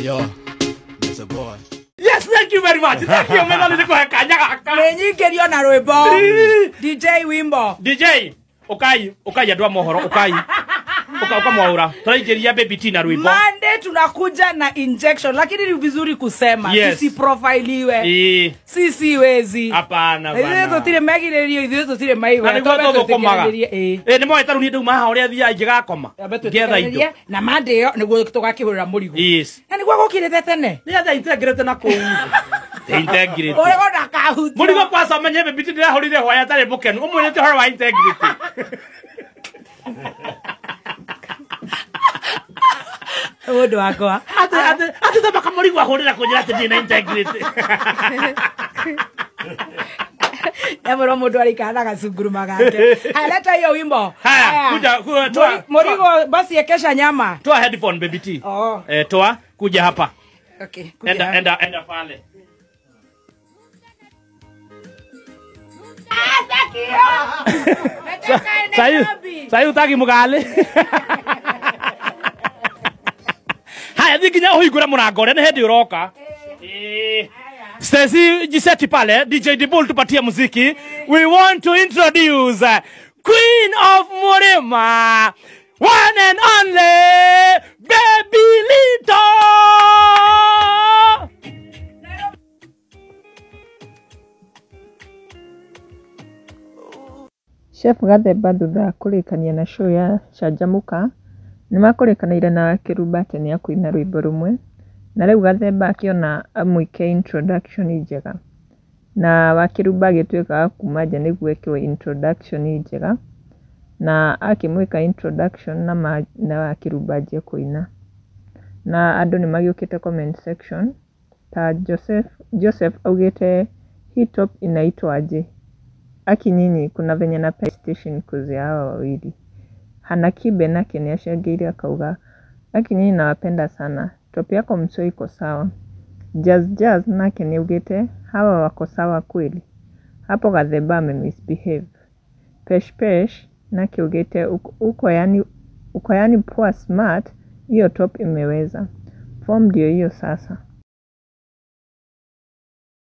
Yo, that's a boy. Yes, thank you very much. Thank you, man. Nenyigerio na rwimbo. DJ Wimbo. DJ, ukai andwa mohoro, ukai mwaura. Tunaigeria Baby T na rwimbo. Monday tunakuja na injection, lakini ni vizuri kusema tusiprofiliwe. Sisi wezi. Hapana bana. Hizo tire magirerio, hizo tire maiwa. Na niguo tugukomaga. Ni mwa tarunie nduma ha uria thia ngigakoma. Ngetha indo. Na Monday yo niguo tugakihurira murigo. Yes. Na niguo gukirete tene. Ni atha integrate na kuu. Integrity. Ore gona kahuti. Murigo kwa sama nye Baby T ndahurire hoya tare mukenu. Umwirite horo wa integrity. Odo akwa. Ate tabaka murigo ahurira kunjira ati ndina integrity. Emoro mundu arikana gacunguruma gake. Aleta hiyo wimbo. Haya, kuja toa. Murigo basi ekesha nyama. Toa headphone Baby T. Oh. Toa kuja hapa. Okay, kuja. Enda pale. Sayu utaki mugali. Haya thikinya uhingura murango ne hendi uroka. Stacy jiseti pale DJ Dibul tupatie muziki. We want to introduce Queen of Murima, one and only Baby Lito. Chef Gathemba thutha kurikania na show ya Canjamũka nimakurikanaire na Kiruba ati ni akuina rwimbo rumwe na riu Gathemba akiona amwike introduction njega na Wakiruba agituika kuma nja niguo ekiwe introduction njega na akimwika introduction na Wakiruba aje kuina na andu nimagiukite comment section ta Joseph augite hii top inaitwa aje akinyinyi kuna venye na PlayStation kuzi hawa wawili. Hana Kibe nake ni ashageiri akauga akinyinyi nawapenda sana. Top yako mso iko sawa. Jazz nake ni ugete hawa wako sawa kweli. Hapo Gathemba ame-misbehave. Pesh nake ugete uko yani poor smart, hiyo top imeweza. Form ndio hiyo sasa.